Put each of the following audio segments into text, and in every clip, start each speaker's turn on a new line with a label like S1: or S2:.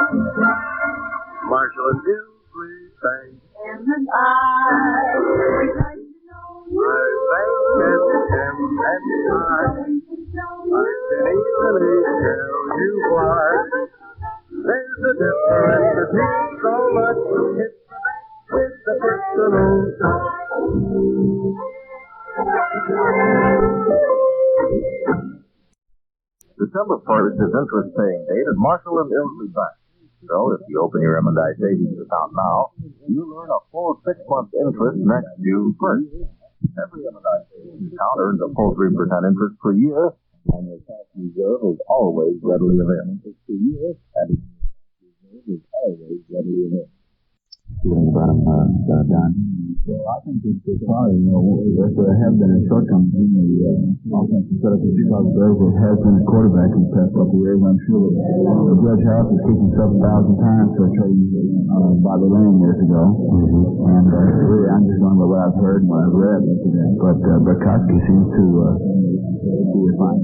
S1: Marshall and Gilsley Bank.
S2: And then I would like to know
S1: My bank and I can easily tell you why. There's a difference between so much. It's the bank with the personal touch.
S3: December 1st is interest-paying date at Marshall and Gilsley Bank. So if you open your M&I savings account now, you'll earn a full 6 months interest next June 1st. Every M&I savings account earns a full 3% interest per year, and your cash reserve is always readily available.
S4: Feeling about him, Don? Well, I think it's probably, there have been a shortcomings in the offensive setup of the Chicago Bears. It has been a quarterback in the past couple of years. I'm sure that Judge House was kicking 7,000 times for a trade Bobby Lane years ago. Mm-hmm. And really, I'm just going by what I've heard and what I've read. But Koski seems to be a fine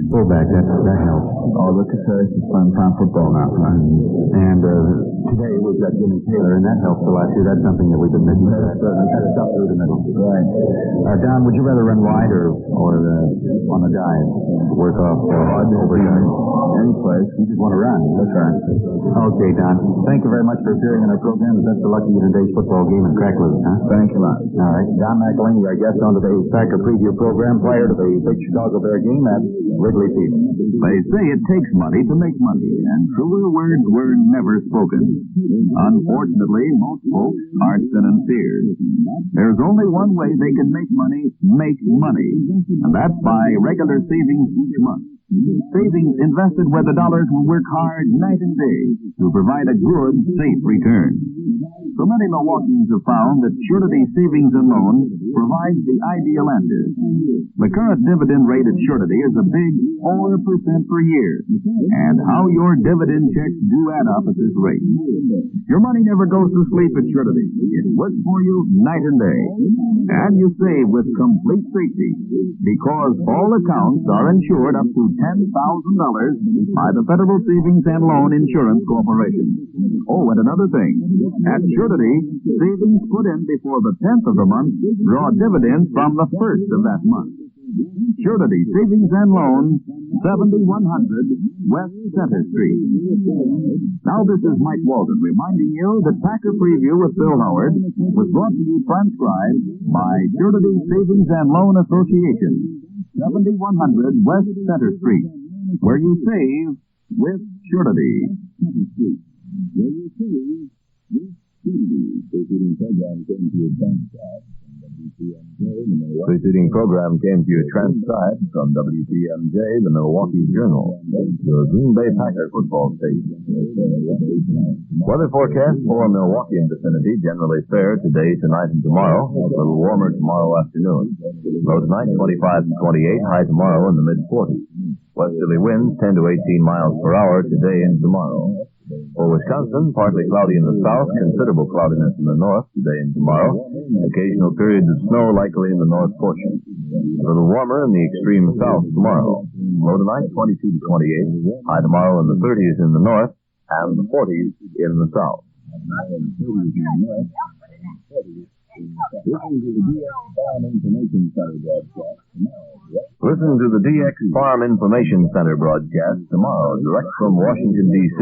S5: fullback, that helps.
S4: Oh, look at Harris is playing prime football now.
S5: And today we've got Jimmy Taylor, and that helps a lot too. That's something that we've been missing. That's kind of stuff through the middle.
S4: Right.
S5: Don, would you rather run wide or on the dive? Work off overtime?
S4: Any place. You just want to run. That's right.
S5: Okay, Don. Thank you very much for appearing in our program. Best of luck to you in today's football game and crack loose, huh?
S4: Thank you a lot.
S5: All right. Don McElhaney, our guest on today's Packer Preview program prior to the big Chicago Bear game at Wrigley Field.
S6: They say it takes money to make money, and truer words were never spoken. Unfortunately, most folks are sincere. There's only one way they can make money, and that's by regular savings each month. Savings invested where the dollars will work hard night and day to provide a good, safe return. So many Milwaukeeans have found that Surety Savings and Loan provides the ideal answer. The current dividend rate at Surety is a big 4% per year, and how your dividend checks do add up at this rate. Your money never goes to sleep at Surety. It works for you night and day, and you save with complete safety because all accounts are insured up to $10,000 by the Federal Savings and Loan Insurance Corporation. Oh, and another thing. At Surety, savings put in before the 10th of the month draw dividends from the 1st of that month. Surety Savings and Loan, 7100 West Center Street. Now this is Mike Walden reminding you that Packer Preview with Bill Howard was brought to you transcribed by Surety Savings and Loan Association, 7100 West Center Street, where you save with Surety.
S3: Preceding program came to you transcribed from WTMJ, the Milwaukee Journal, your Green Bay Packer football station. Weather forecast for Milwaukee and vicinity generally fair today, tonight, and tomorrow. A little warmer tomorrow afternoon. Low tonight 25 to 28, high tomorrow in the mid-40s. Westerly winds 10 to 18 miles per hour today and tomorrow. For Wisconsin, partly cloudy in the south, considerable cloudiness in the north today and tomorrow. Occasional periods of snow likely in the north portion. A little warmer in the extreme south tomorrow. Low tonight 22 to 28, high tomorrow in the 30s in the north and the 40s in the south. Listen to the DX Farm Information Center broadcast tomorrow, direct from Washington, D.C.,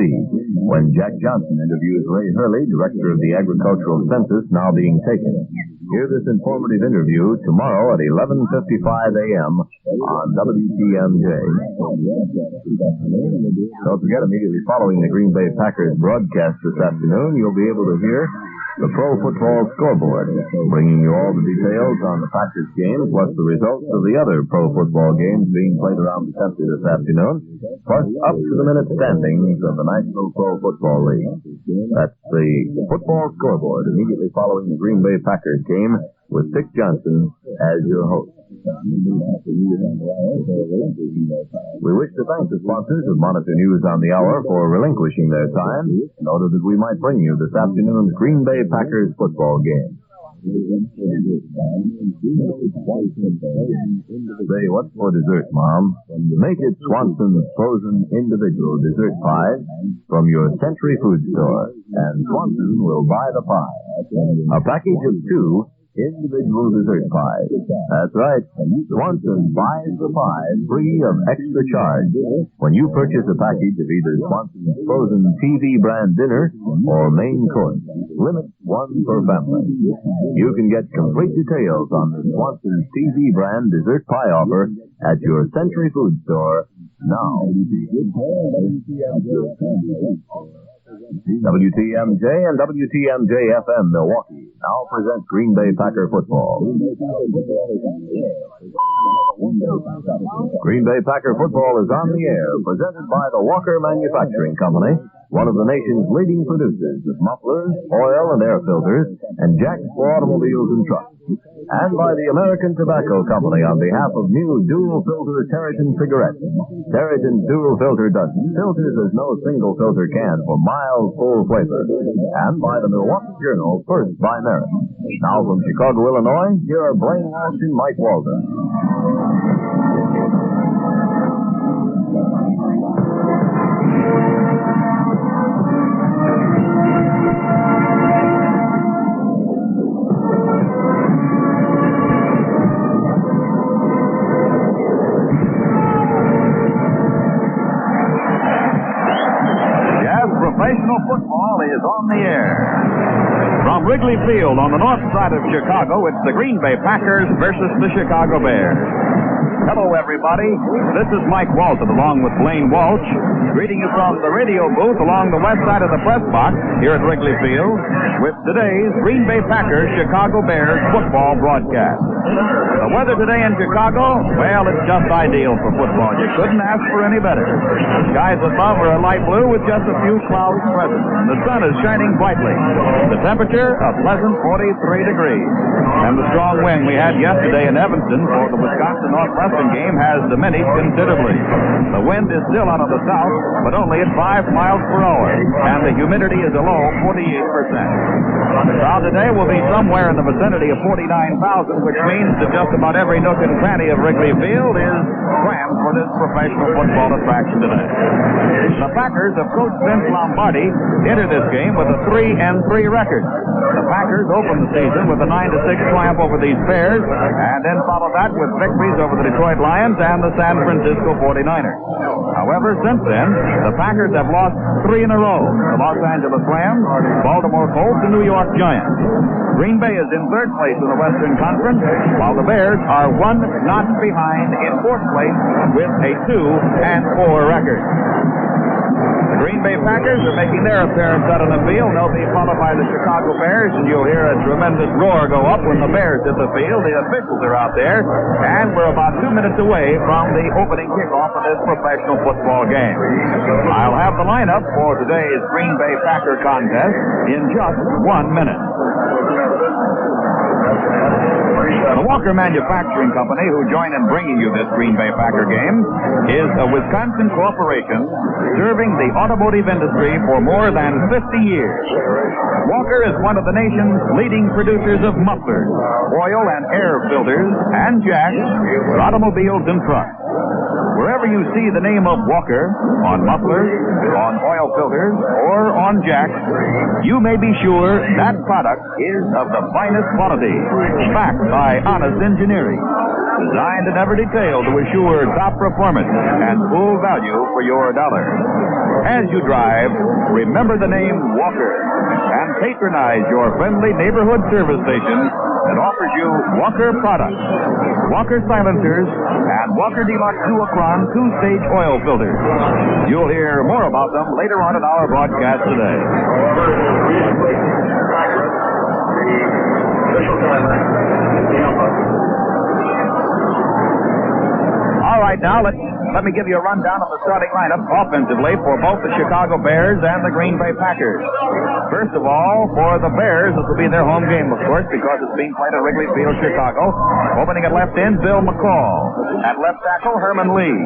S3: when Jack Johnson interviews Ray Hurley, director of the Agricultural Census now being taken. Hear this informative interview tomorrow at 11:55 a.m. on WTMJ. Don't forget, immediately following the Green Bay Packers broadcast this afternoon, you'll be able to hear the Pro Football Scoreboard, bringing you all the details on the Packers game, plus the results of the other pro football games being played around the country this afternoon, plus up-to-the-minute standings of the National Pro Football League. That's the Football Scoreboard, immediately following the Green Bay Packers game, with Dick Johnson as your host. We wish to thank the sponsors of Monitor News on the Hour for relinquishing their time in order that we might bring you this afternoon's Green Bay Packers football game. Say, what's for dessert, Mom? Make it Swanson's frozen individual dessert pies from your Century Food Store, and Swanson will buy the pie. A package of 2 individual dessert pies. That's right. Swanson buys the pies free of extra charge when you purchase a package of either Swanson's frozen TV brand dinner or main course. Limit 1 per family. You can get complete details on the Swanson's TV brand dessert pie offer at your Century Food Store now. WTMJ and WTMJ-FM Milwaukee now present Green Bay Packer football. Green Bay Packer football is on the air, presented by the Walker Manufacturing Company, one of the nation's leading producers of mufflers, oil and air filters, and jacks for automobiles and trucks. And by the American Tobacco Company on behalf of new dual-filter Territon cigarettes. Territon's dual-filter dozen filters as no single filter can for mild, full flavor. And by the Milwaukee Journal, first by merit. Now from Chicago, Illinois, here are Blaine Walsh and Mike Walden.
S6: Professional football is on the air. From Wrigley Field on the north side of Chicago, it's the Green Bay Packers versus the Chicago Bears. Hello, everybody. This is Mike Walton along with Blaine Walsh, greeting you from the radio booth along the west side of the press box here at Wrigley Field with today's Green Bay Packers Chicago Bears football broadcast. The weather today in Chicago, well, it's just ideal for football. You couldn't ask for any better. The skies above are a light blue with just a few clouds present. The sun is shining brightly. The temperature, a pleasant 43 degrees. And the strong wind we had yesterday in Evanston for the Wisconsin-Northwestern game has diminished considerably. The wind is still out of the south, but only at 5 miles per hour. And the humidity is a low 48%. The crowd today will be somewhere in the vicinity of 49,000, which means that just about every nook and cranny of Wrigley Field is crammed for this professional football attraction today. The Packers of Coach Vince Lombardi entered this game with a 3-3 record. The Packers opened the season with a 9-6 triumph over these Bears, and then followed that with victories over the Detroit Lions and the San Francisco 49ers. However, since then, the Packers have lost 3 in a row: the Los Angeles Rams, Baltimore Colts, and New York Giants. Green Bay is in 3rd place in the Western Conference, while the Bears are 1 notch behind in 4th place with a 2-4 record. The Green Bay Packers are making their appearance out on the field. They'll be followed by the Chicago Bears, and you'll hear a tremendous roar go up when the Bears hit the field. The officials are out there, and we're about 2 minutes away from the opening kickoff of this professional football game. I'll have the lineup for today's Green Bay Packer contest in just 1 minute. The Walker Manufacturing Company, who join in bringing you this Green Bay Packer game, is a Wisconsin corporation serving the automotive industry for more than 50 years. Walker is one of the nation's leading producers of mufflers, oil and air filters, and jacks for automobiles and trucks. Wherever you see the name of Walker, on mufflers, on oil filters, or on jacks, you may be sure that product is of the finest quality, backed by honest engineering, designed in every detail to assure top performance and full value for your dollar. As you drive, remember the name Walker and patronize your friendly neighborhood service station that offers you Walker products, Walker silencers, and Walker Deluxe Duocron 2-stage oil filters. You'll hear more about them later on in our broadcast today. All right, now let's let me give you a rundown of the starting lineup offensively for both the Chicago Bears and the Green Bay Packers. First of all, for the Bears, this will be their home game, of course, because it's being played at Wrigley Field, Chicago. Opening at left end, Bill McCall. At left tackle, Herman Lee.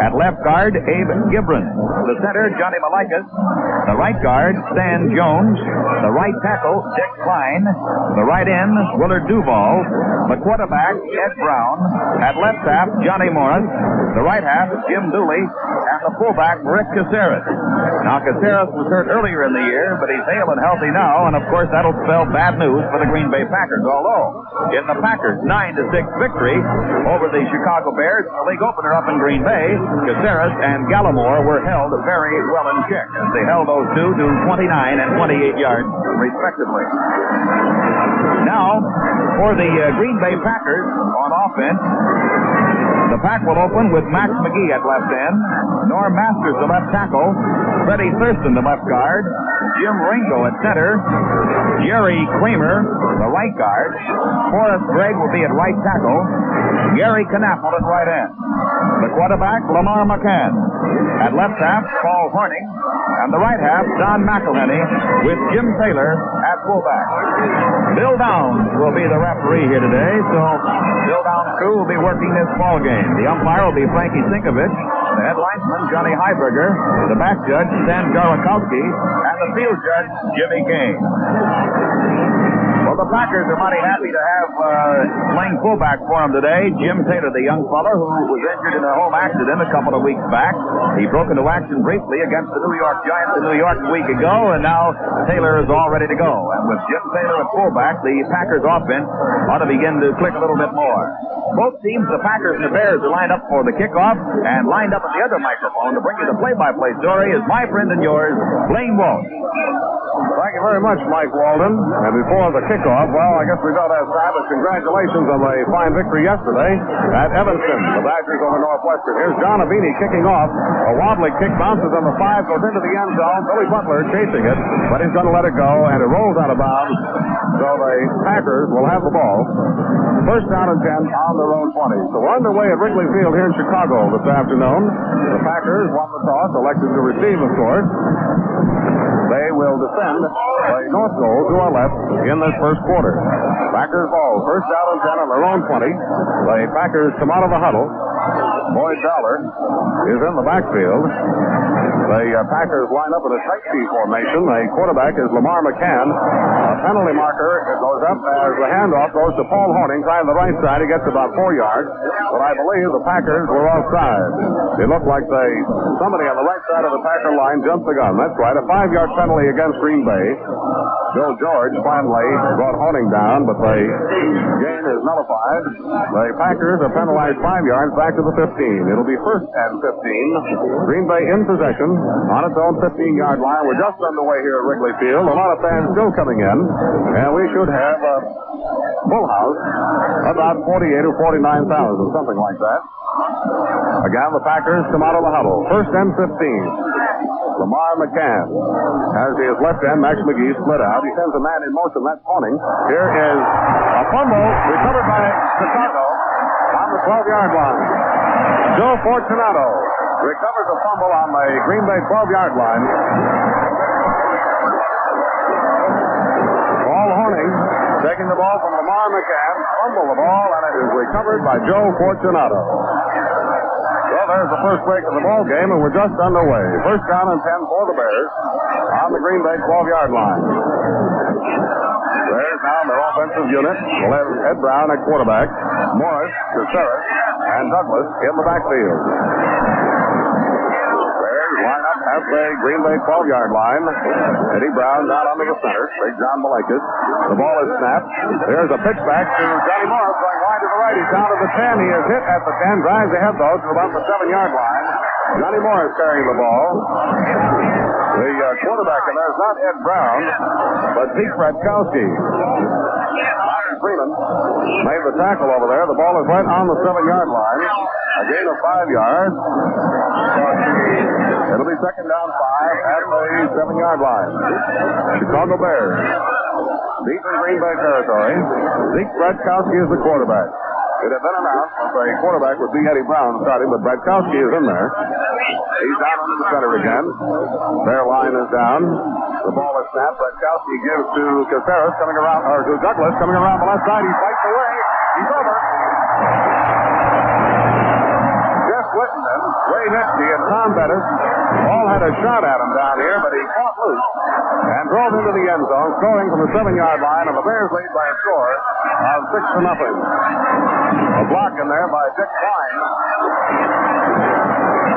S6: At left guard, Abe Gibran. The center, Johnny Malaikas. The right guard, Stan Jones. The right tackle, Dick Klein. The right end, Willard Duval. The quarterback, Ed Brown. At left half, Johnny Morris. The right half, Jim Dooley. And the fullback, Rick Caceres. Now, Caceres was hurt earlier in the year, but he's hale and healthy now, and of course that'll spell bad news for the Green Bay Packers. Although, in the Packers' 9-6 victory over the Chicago Bears in the league opener up in Green Bay, Caceres and Gallimore were held very well in check as they held those two to 29 and 28 yards, respectively. Now, for the Green Bay Packers on offense, the pack will open with Max McGee at left end, Norm Masters the left tackle, Freddie Thurston the left guard, Jim Ringo at center, Jerry Kramer the right guard, Forrest Gregg will be at right tackle, Gary Knappel at right end. The quarterback, Lamar McCann. At left half, Paul Horning. And the right half, Don McElhenney, with Jim Taylor at fullback. Bill Downs will be the referee here today, so Bill Downs' crew will be working this ball game. The umpire will be Frankie Sinkovich, the head linesman, Johnny Heiberger, the back judge, Stan Garakowski, and the field judge, Jimmy Kane. Well, the Packers are mighty happy to have playing fullback for them today, Jim Taylor, the young fellow who was injured in a home accident a couple of weeks back. He broke into action briefly against the New York Giants in New York a week ago, and now Taylor is all ready to go. And with Jim Taylor at fullback, the Packers offense ought to begin to click a little bit more. Both teams, the Packers and the Bears, are lined up for the kickoff, and lined up at the other microphone to bring you the play-by-play story is my friend and yours, Blaine Walsh.
S1: Thank you very much, Mike Walden. And before the kickoff, well, I guess we don't have time, but congratulations on the fine victory yesterday at Evanston, the Badgers over Northwestern. Here's John Avini kicking off. A wobbly kick bounces on the 5, goes into the end zone. Billy Butler chasing it, but he's going to let it go, and it rolls out of bounds. So the Packers will have the ball. First down and 10 on their own 20. So we're underway at Wrigley Field here in Chicago this afternoon. The Packers won the toss, elected to receive, of course. They will defend the north goal to our left in this first quarter. Packers ball, first down and 10 on their own 20. The Packers come out of the huddle. Boyd Dollar is in the backfield. The Packers line up in a tight T formation. The quarterback is Lamar McCann. A penalty marker goes up as the handoff goes to Paul Horning, trying the right side. He gets about 4 yards. But I believe the Packers were offside. It looked like somebody on the right side of the Packer line jumped the gun. That's right, a 5-yard penalty against Green Bay. Bill George finally brought Horning down, but the game is nullified. The Packers are penalized 5 yards back to the 15. It'll be first and 15. Green Bay in possession on its own 15-yard line. We're just underway here at Wrigley Field. A lot of fans still coming in, and we should have a full house, about 48 or 49,000, something like that. Again, the Packers come out of the huddle. First and 15. Lamar McCann has his left end, Max McGee, split out. He sends a man in motion. That's Horning. Here is a fumble recovered by Chicago on the 12-yard line. Joe Fortunato recovers a fumble on the Green Bay 12-yard line. Paul Horning taking the ball from Lamar McCann, fumble the ball, and it is recovered by Joe Fortunato. Well, there's the first break of the ball game, and we're just underway. First down and 10 for the Bears on the Green Bay 12-yard line. There's now their offensive unit. We'll have Ed Brown at quarterback, Morris, Caceres, and Douglas in the backfield. Bears line up at the Green Bay 12-yard line. Eddie Brown down under the center. Big John Malaikas. The ball is snapped. There's a pitch back to Johnny Morris going wide to the right. He's down to the 10. He is hit at the 10. Drives ahead, though, to about the 7-yard line. Johnny Morris carrying the ball. The quarterback in there is not Ed Brown, but Pete Bratkowski. Freeman made the tackle over there. The ball is right on the 7-yard line. A gain of 5 yards. It'll be second down 5 at the 7-yard line. Chicago Bears deep in Green Bay territory. Zeke Bratkowski is the quarterback. It had been announced that the quarterback would be Eddie Brown starting, but Bratkowski is in there. He's down into the center again. Their line is down. The ball is snapped. Bratkowski gives to Caceres coming around, or to Douglas coming around the left side. He fights away. He's over. Jeff Whitman, Ray Nitsky, and Tom Bettis all had a shot at him down here, but he caught loose and drove into the end zone, scoring from the 7-yard line, and the Bears lead by a score of 6-0. A block in there by Dick Klein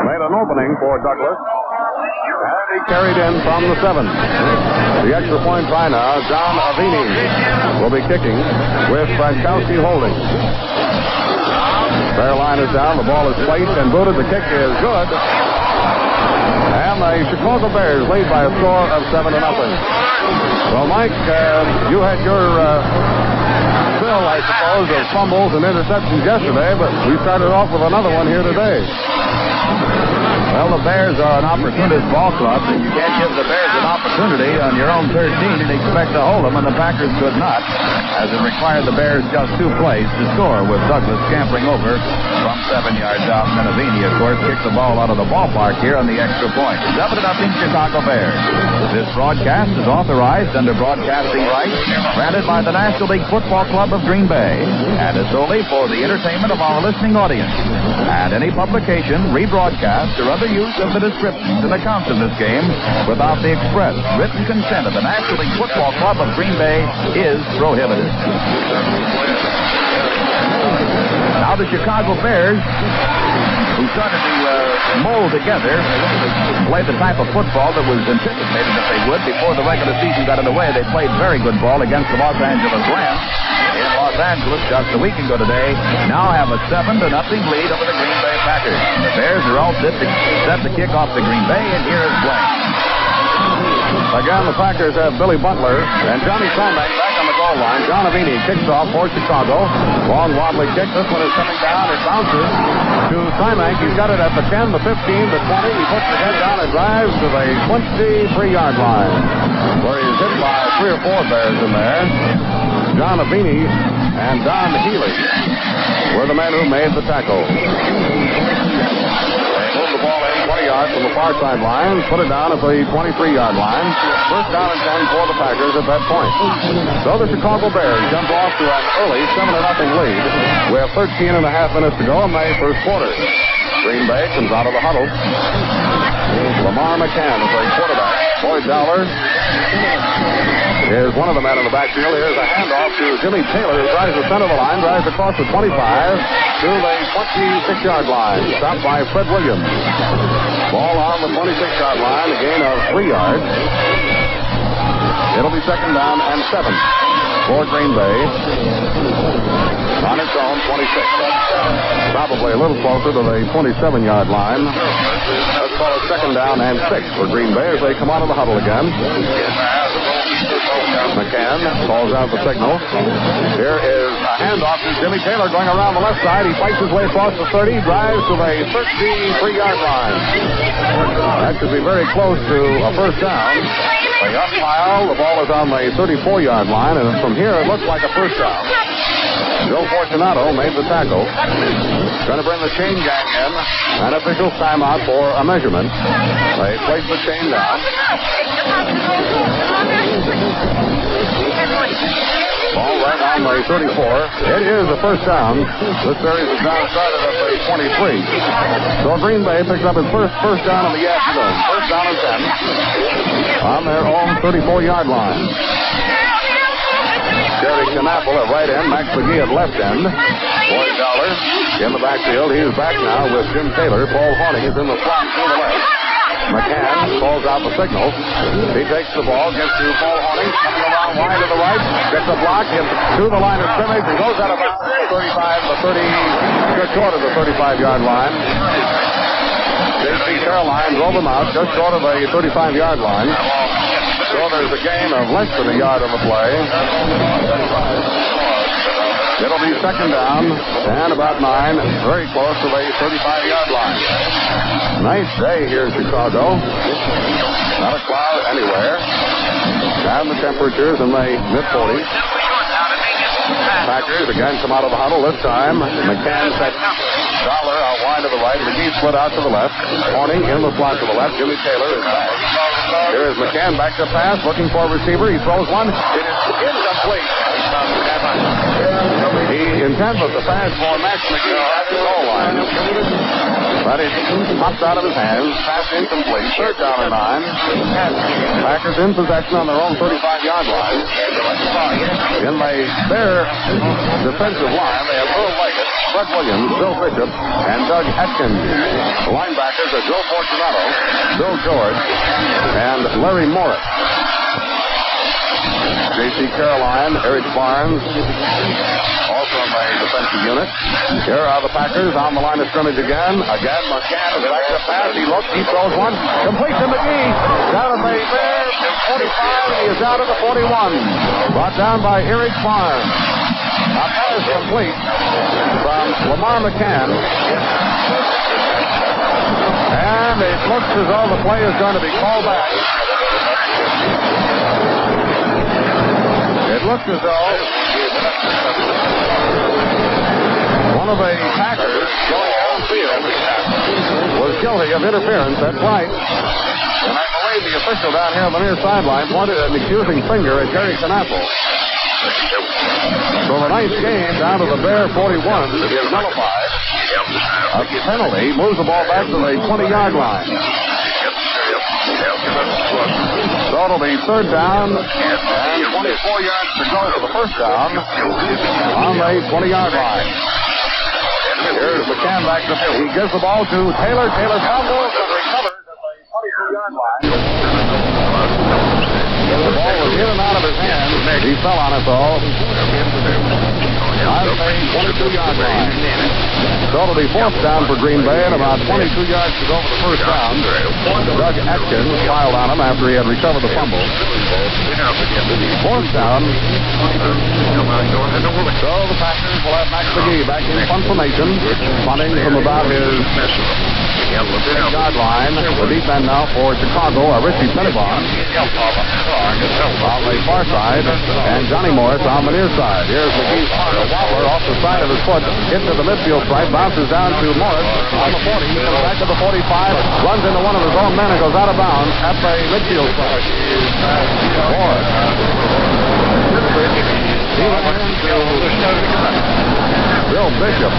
S1: made an opening for Douglas, and he carried in from the 7. The extra point try now, John Avini will be kicking with Bratkowski holding. Their line is down, the ball is placed and booted, the kick is good. And the Chicago Bears lead by a score of 7-0. Well, Mike, you had your fill, I suppose, of fumbles and interceptions yesterday, but we started off with another one here today.
S6: Well, the Bears are an opportunist ball club, and you can't give the Bears an opportunity on your own 13 and expect to hold them, and the Packers could not, as it required the Bears just 2 plays to score, with Douglas scampering over from 7 yards out, and then Avini, of course, kicked the ball out of the ballpark here on the extra point. 7-0 Chicago Bears. This broadcast is authorized under broadcasting rights granted by the National League Football Club of Green Bay, and is solely for the entertainment of our listening audience. And any publication, rebroadcast, or other use of the descriptions and accounts of this game without the express written consent of the National League Football Club of Green Bay is prohibited. Now the Chicago Bears, who started to mold together, play the type of football that was anticipated that they would before the regular season got underway. They played very good ball against the Los Angeles Rams in Los Angeles just a week ago today. Now have a 7-0 lead over the Green Bay Packers. The Bears are all set to kick off the Green Bay, and here is Blaine.
S1: Again, the Packers have Billy Butler and Johnny Cymack back on the goal line. John Avini kicks off for Chicago. Long wobbly kick. This one is coming down. It bounces to Cymack. He's got it at the 10, the 15, the 20. He puts the head down and drives to the 23-yard line, where he's hit by 3 or 4 Bears in there. John Avini and Don Healy were the men who made the tackle. The ball in 20 yards from the far sideline, put it down at the 23-yard line. First down and 10 for the Packers at that point. So the Chicago Bears jump off to an early 7-0 lead. We have 13 and a half minutes to go in the first quarter. Green Bay comes out of the huddle. Lamar McCann is a quarterback. Boyd Dowler is one of the men in the backfield. Here's a handoff to Jimmy Taylor, who drives the center of the line, drives across the 25 to the 26-yard line. Stopped by Fred Williams. Ball on the 26-yard line, a gain of 3 yards. It'll be 2nd down and 7 for Green Bay. On its own, 26. Probably a little closer to the 27-yard line. Let's call it 2nd down and 6 for Green Bay as they come out of the huddle again. McCann calls out the signal. Here is a handoff to Jimmy Taylor going around the left side. He fights his way across the 30, drives to the 33-yard line. That should be very close to a first down. They up-pile. The ball is on the 34-yard line, and from here it looks like a first down. Joe Fortunato made the tackle. Going to bring the chain gang in. An official's timeout for a measurement. They place the chain down. Ball right on the 34. It is a first down. This series is now started at the 23. So Green Bay picks up its first down of the afternoon. First down and 10 on their own 34-yard line. Jerry Knappel at right end, Max McGee at left end. Boyd Dowler in the backfield. He is back now with Jim Taylor. Paul Horning is in the slot to the left. McCann calls out the signal. He takes the ball, gets to Paul Horning, coming around wide to the right, gets a block, gets to the line of scrimmage, and goes out of the 35, just short of the 35-yard line. J.C. Caroline drove him out just short of the 35-yard line. So there's a gain of less than a yard on the play. It'll be 2nd down and about 9, very close to the 35-yard line. Nice day here in Chicago. Not a cloud anywhere. And the temperatures in the mid-40s. Packers again come out of the huddle. This time, McCann sets Dollar out wide to the right. McGee split out to the left. Horning in the slot to the left. Jimmy Taylor is back. Here is McCann back to pass, looking for a receiver. He throws one. It is incomplete. He intended the pass for Max McGee at the goal line. But it popped out of his hands. Pass incomplete. Third down and 9. Packers in possession on their own 35-yard line. In their defensive line, they have Earl Leggett, Fred Williams, Bill Bishop, and Doug Atkins. The linebackers are Joe Fortunato, Bill George, and Larry Morris. J.C. Caroline, Eric Barnes, also in the defensive unit. Here are the Packers on the line of scrimmage again. Again, McCann is back to pass. He looks, he throws one. Complete to McGee. Down at the 45, and he is out of the 41. Brought down by Eric Barnes. A pass complete from Lamar McCann. And it looks as though the play is going to be called back. It looks as though one of the Packers going downfield was guilty of interference. That's right. And I believe the official down here on the near sideline pointed an accusing finger at Jerry Knappel. So the ninth game down to the bare 41 is nullified. A penalty moves the ball back to the 20-yard line. So it'll be third down and 24 yards to go for the first down on the 20-yard line. Here's McCann back to field. He gives the ball to Taylor. Taylor fumbles and recovers at the 22-yard line. The ball was in and out of his hand. He fell on it, though. On the 22-yard line. So it'll be fourth down for Green Bay and about 22 yards to go for the first down. Doug Atkins piled on him after he had recovered the fumble. Fourth down. So the Packers will have Max McGee back in punt formation, punting from about his 6-yard line. The deep end now for Chicago, Richie Pettibon on the far side, and Johnny Morris on the near side. Here's McGee's wobbler off the side of his foot, into the midfield stripe, bounces down to Morris on the 40, comes back to the 45, runs into one of his own men and goes out of bounds at the midfield stripe. Morris. He ran into Bill Bishop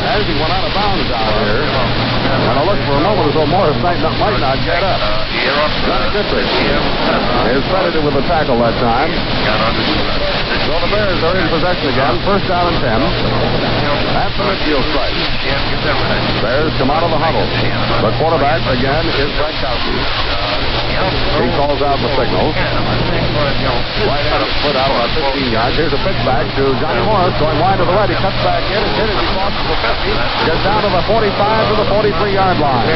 S1: as he went out of bounds down here. And I looked for a moment as though Morris might not get up. Johnny Dietrich is credited with the tackle that time. So the Bears are in possession again. First down and 10. At the midfield stripe. Bears come out of the huddle. The quarterback again is Brankowski. He calls out the signals. Right hand is put out about 15 yards. Here's a pitch back to Johnny Morris going wide to the right. He cuts back in. It's hit as he crosses the 50. Gets down to the 45 to the 43-yard line.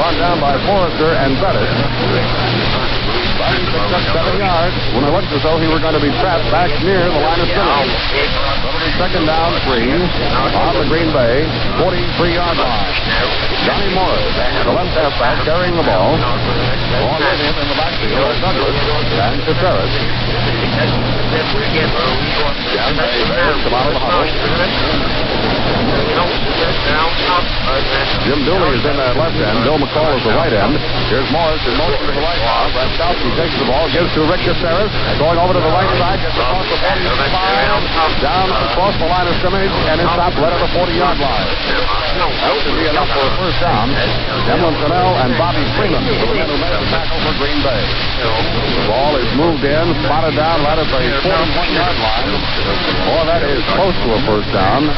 S1: Run down by Forrester and Bettis. He picked up 7 yards when it looked as though he were going to be trapped back near the line of scrimmage. That'll be second down 3 on the Green Bay 43-yard line. Johnny Morris, the left halfback, carrying the ball. Ball with him in the backfield are Douglas and Caceres. Bears come out of the huddle. Jim Dooley is in that left end. Bill McCall is the right end. Here's Morris in motion to the right now. Brankowski takes the ball, gives to Rick Caceres. Going over to the right side, gets across the 45, down across the line of scrimmage, and is stopped right at the 40-yard line. That should be enough for a first down. Emlyn Fennell and Bobby Freeman who made the tackle for Green Bay. The ball is moved in, spotted down right at the 41-yard line. Boy, that is close to a first down.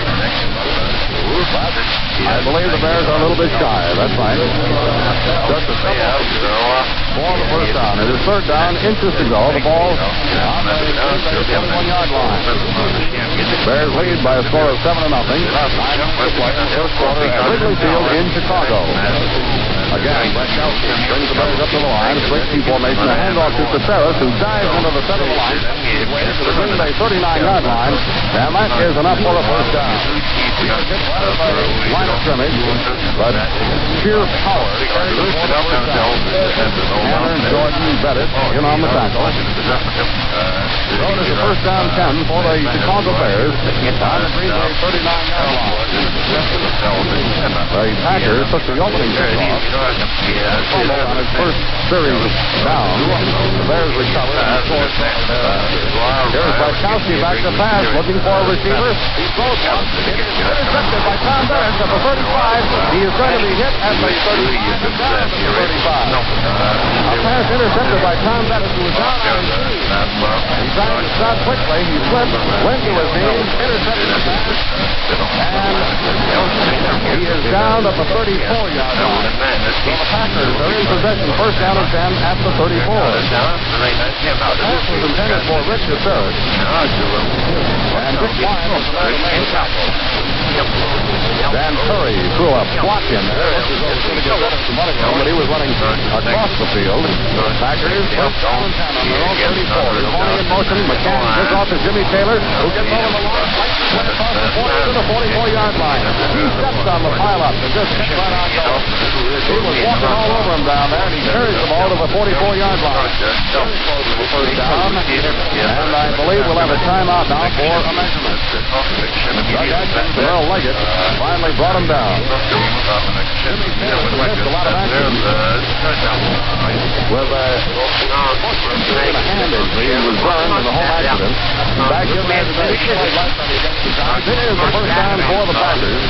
S1: But I believe the Bears are a little bit shy. That's right. Just a couple for the first down. It is third down, inches to go. The ball on the 21-yard line. Bears lead by a score of 7-0. 9 minutes to play in the first quarter at Wrigley Field in Chicago. Again, Brankowski brings the Bears up to the line. Switch formation. A handoff to Caceres, who dives into the center of the line. To the Green Bay 39-yard line. And that is enough for a first down. Line of scrimmage, but sheer power carries the ball first down. Tanner, Jordan, Bennett in on the tackle. So it is a first down 10 for the Chicago Bears on the Green Bay 39-yard line. The Packers took the opening kickoff. Fumble on his first series down. The Bears recovered and scored. Here's Blaskowski back to pass, looking for a receiver. He throws one. It is intercepted by Tom Bennett at the 35. He is going to be hit at the 35. Down at the 35. A pass intercepted by Tom Bennett, who was down on his knees. He tried to stop quickly. He slipped, went to his knees, intercepted the pass, and he is down at the 34-yard line. So the Packers are in possession, first down and 10 at the 34. The pass was intended for Richard Barrett. And Dick Wine was the main tackle. Dan Curry threw a block in there. But he was running across the field. Packers first down and 10 on their own 34. They're holding in motion. McCann gives off to Jimmy Taylor, who gets over the line, went across the 40 to the 44-yard line. He steps on the pile-up and just hit right on goal. He was walking all over him down there, and he carries the ball to the 44-yard line. First down, and I believe we'll have a timeout now for a measurement. Doug Atkins and Earl Leggett finally brought him down. Jimmy Taylor missed a lot of action with a hand injury. He was burned in the whole accident. Back in there today. This is the first down for the Packers.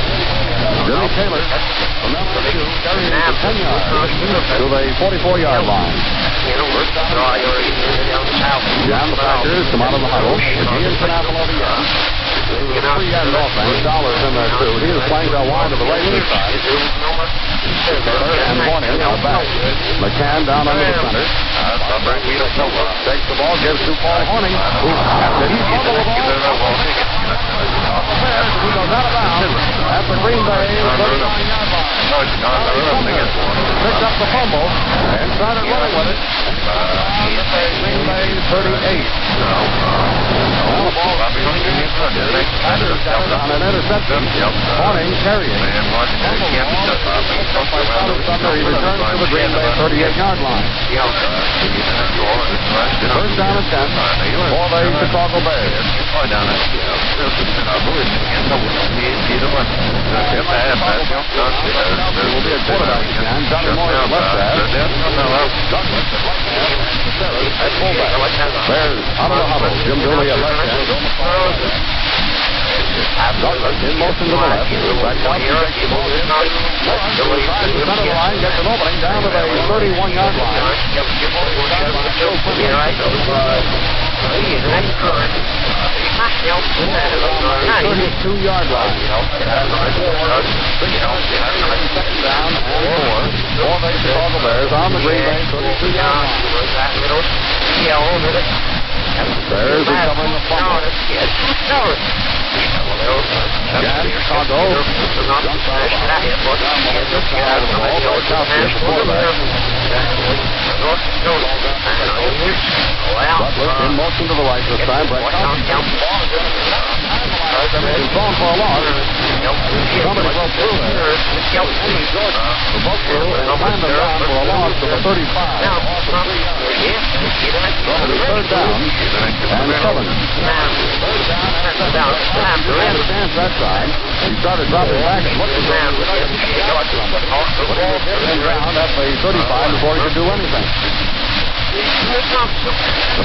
S1: Jimmy Taylor, the number 2, carrying it for 10 yards to the 44-yard line. John, the Packers come out of the huddle. Ian Knappel on the end. There's a 3-yard offense. Dollars in there, too. He is playing that wide to the right-hand side. Taylor and Horning are back. McCann down under the center. Takes the ball, gives to Paul Horning, who, after he fumbled the ball, he goes out of bounds at the Green Bay 39-yard line. Picked up the fumble and started running with it. Green Bay 38. Well, the ball on an interception. Horning carrying. He returns to the Green Bay 38-yard line. First down and 10 for the Chicago Bears. Will be a quarterback again. Johnny Morris left that. At fullback. Bears out of the huddle. Jim Dooley at left hand. Douglas in motion to the left. Back down to the ball. Inside the center line. Gets an opening down to the 31-yard line. 32-yard line. Second down and 4 for the Chicago Bears on the Green Bay 32-yard line. Bears recovering the fumble. Again, Chicago. Douglas in motion to the right this time. He's gone for a loss. Somebody broke through there. Broke through and timed him down for a loss to the 35. So the third down and 7. Third down and 7. He understands that side. He started dropping back and looked around. But he was hit around at the 35 before he could do anything. The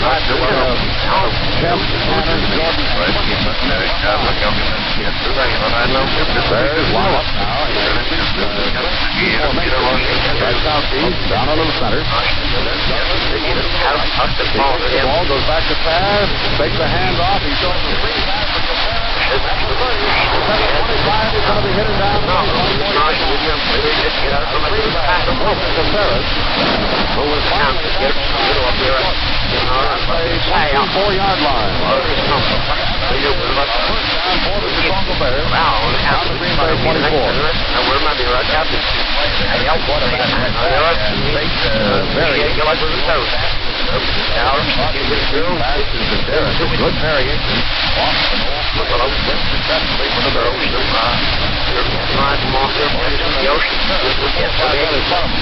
S1: Packers have Kemp, Tanner, Jordan. Bears line up now. Down under the center. The ball goes back to pass. Takes the hand off. He goes to the pass. He's going to be hit down. Who was finally at the 4-yard line. Down for the Chicago Bears. On the Green Bay 24. Good variation. Successfully for the Bears.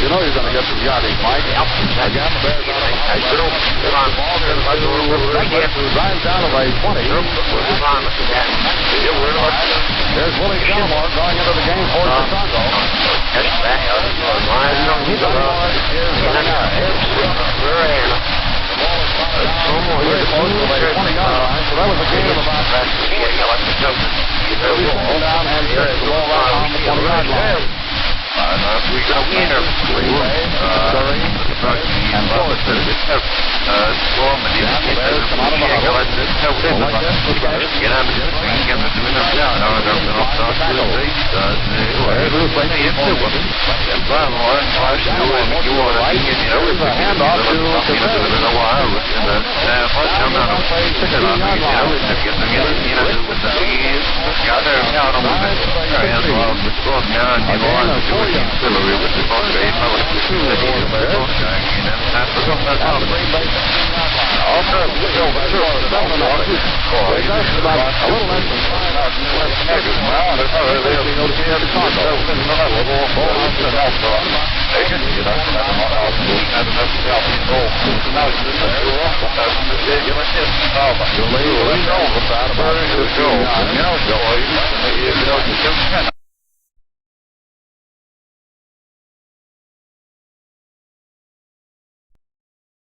S1: You know you're going to get some yardage, Mike. Again, the Bears out of the high ball who drives down to the 20. There's Willie Gilmore going into the game for Chicago. Very close to the 20-yard line, so that was a gain of about down and set the ball out on the 20-yard line.